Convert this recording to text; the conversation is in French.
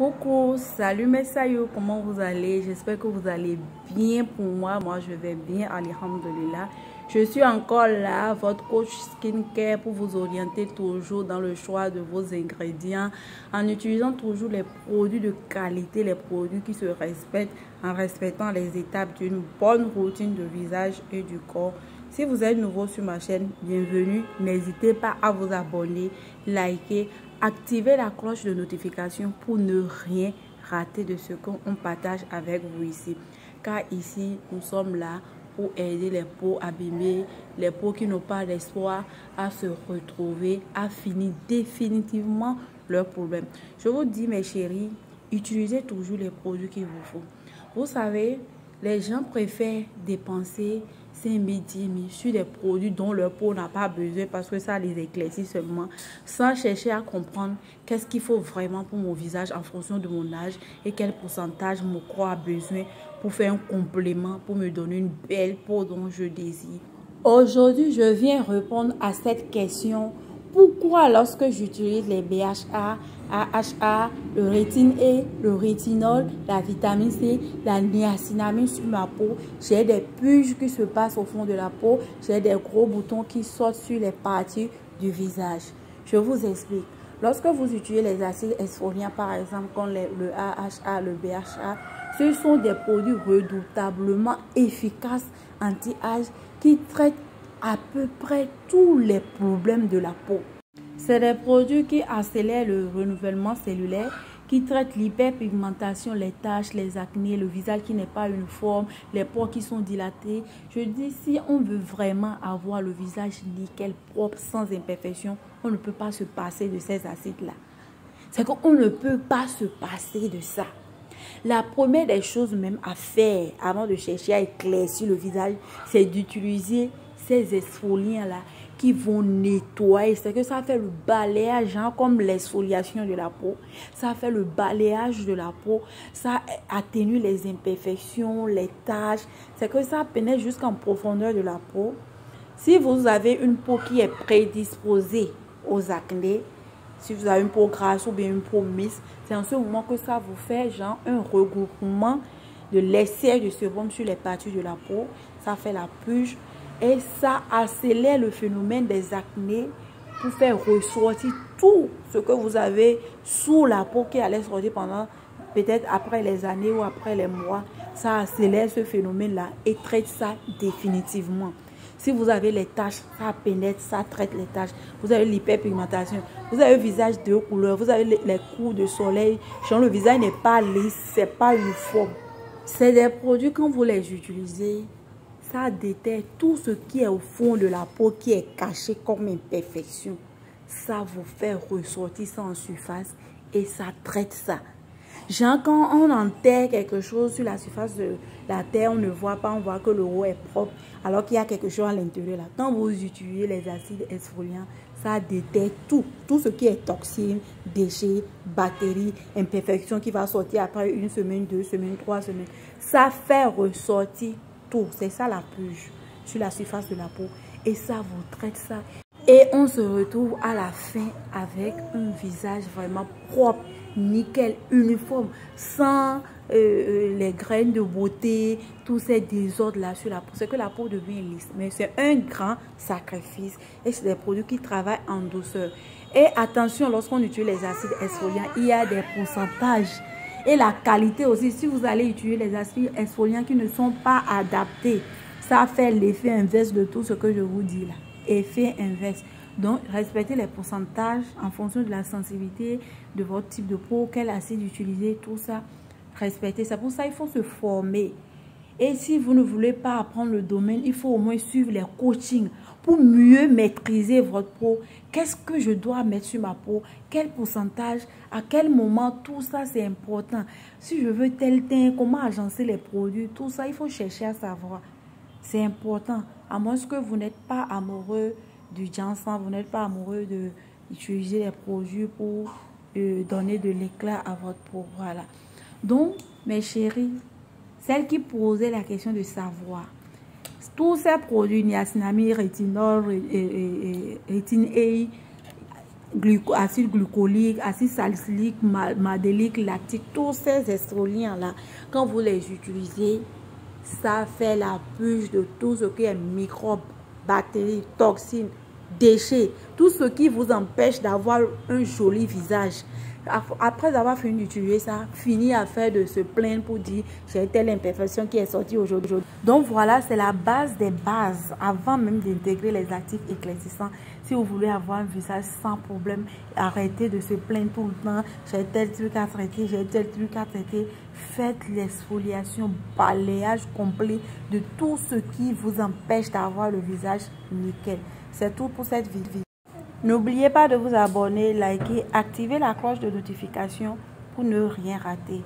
Coucou, salut mes saillots, comment vous allez? J'espère que vous allez bien. Pour moi je vais bien, alhamdoulilah. Je suis encore là, votre coach skincare, pour vous orienter toujours dans le choix de vos ingrédients en utilisant toujours les produits de qualité, les produits qui se respectent en respectant les étapes d'une bonne routine de visage et du corps. Si vous êtes nouveau sur ma chaîne, bienvenue. N'hésitez pas à vous abonner, liker, activer la cloche de notification pour ne rien rater de ce qu'on partage avec vous ici. Car ici, nous sommes là pour aider les peaux abîmées, les peaux qui n'ont pas d'espoir à se retrouver, à finir définitivement leurs problèmes. Je vous dis, mes chéris, utilisez toujours les produits qu'il vous faut. Vous savez, les gens préfèrent dépenser 5 000, 10 000 sur des produits dont leur peau n'a pas besoin parce que ça les éclaircit seulement, sans chercher à comprendre qu'est-ce qu'il faut vraiment pour mon visage en fonction de mon âge et quel pourcentage mon corps a besoin pour faire un complément, pour me donner une belle peau dont je désire. Aujourd'hui, je viens répondre à cette question. Pourquoi lorsque j'utilise les BHA, AHA, le rétine E, le rétinol, la vitamine C, la niacinamide sur ma peau, j'ai des purges qui se passent au fond de la peau, j'ai des gros boutons qui sortent sur les parties du visage? Je vous explique. Lorsque vous utilisez les acides exfoliants, par exemple, comme le AHA, le BHA, ce sont des produits redoutablement efficaces anti-âge qui traitent à peu près tous les problèmes de la peau. C'est des produits qui accélèrent le renouvellement cellulaire, qui traitent l'hyperpigmentation, les taches, les acnés, le visage qui n'est pas uniforme, les pores qui sont dilatés. Je dis, si on veut vraiment avoir le visage nickel, propre, sans imperfection, on ne peut pas se passer de ces acides-là. C'est qu'on ne peut pas se passer de ça. La première des choses même à faire avant de chercher à éclaircir le visage, c'est d'utiliser ces exfoliants-là qui vont nettoyer. C'est que ça fait le balayage, hein, comme l'exfoliation de la peau. Ça fait le balayage de la peau. Ça atténue les imperfections, les taches. C'est que ça pénètre jusqu'en profondeur de la peau. Si vous avez une peau qui est prédisposée aux acnés, si vous avez une peau grasse ou bien une peau mince, c'est en ce moment que ça vous fait genre un regroupement de l'excès de sébum sur les parties de la peau. Ça fait la purge et ça accélère le phénomène des acnés pour faire ressortir tout ce que vous avez sous la peau qui allait sortir pendant peut-être après les années ou après les mois. Ça accélère ce phénomène-là et traite ça définitivement. Si vous avez les taches, ça pénètre, ça traite les taches. Vous avez l'hyperpigmentation. Vous avez le visage de couleur. Vous avez les coups de soleil. Genre, le visage n'est pas lisse, c'est pas uniforme. C'est des produits, quand vous les utilisez, ça déterre tout ce qui est au fond de la peau, qui est caché comme imperfection. Ça vous fait ressortir ça en surface et ça traite ça. Genre, quand on enterre quelque chose sur la surface de la terre, on ne voit pas, on voit que le haut est propre, alors qu'il y a quelque chose à l'intérieur là. Quand vous utilisez les acides exfoliants, ça déterre tout ce qui est toxine, déchets, bactéries, imperfections qui va sortir après 1 semaine, 2 semaines, 3 semaines. Ça fait ressortir tout. C'est ça la purge sur la surface de la peau. Et ça vous traite ça. Et on se retrouve à la fin avec un visage vraiment propre, nickel, uniforme, sans les graines de beauté, tous ces désordres-là sur la peau. C'est que la peau devient lisse. Mais c'est un grand sacrifice. Et c'est des produits qui travaillent en douceur. Et attention, lorsqu'on utilise les acides exfoliants, il y a des pourcentages. Et la qualité aussi, si vous allez utiliser les acides exfoliants qui ne sont pas adaptés, ça fait l'effet inverse de tout ce que je vous dis là. Effet inverse. Donc, respectez les pourcentages en fonction de la sensibilité de votre type de peau, quel acide utiliser, tout ça. Respectez ça. Pour ça, il faut se former. Et si vous ne voulez pas apprendre le domaine, il faut au moins suivre les coachings pour mieux maîtriser votre peau. Qu'est-ce que je dois mettre sur ma peau? Quel pourcentage? À quel moment? Tout ça, c'est important. Si je veux tel teint, comment agencer les produits? Tout ça, il faut chercher à savoir. C'est important. À moins que vous n'êtes pas amoureux du ginseng, vous n'êtes pas amoureux d'utiliser les produits pour donner de l'éclat à votre peau. Voilà. Donc, mes chéris, celles qui posaient la question de savoir, tous ces produits, niacinamide, rétinol, rétine E, acide glucolique, acide salicylique, madélique, lactique, tous ces estroliens-là, quand vous les utilisez, ça fait la purge de tout ce qui est microbes, bactéries, toxines, déchets, tout ce qui vous empêche d'avoir un joli visage. Après avoir fini d'utiliser ça, fini à faire de se plaindre pour dire j'ai telle imperfection qui est sortie aujourd'hui. Donc voilà, c'est la base des bases avant même d'intégrer les actifs éclaircissants. Si vous voulez avoir un visage sans problème, arrêtez de se plaindre tout le temps. J'ai tel truc à traiter, j'ai tel truc à traiter. Faites l'exfoliation, balayage complet de tout ce qui vous empêche d'avoir le visage nickel. C'est tout pour cette vidéo. N'oubliez pas de vous abonner, liker, activer la cloche de notification pour ne rien rater.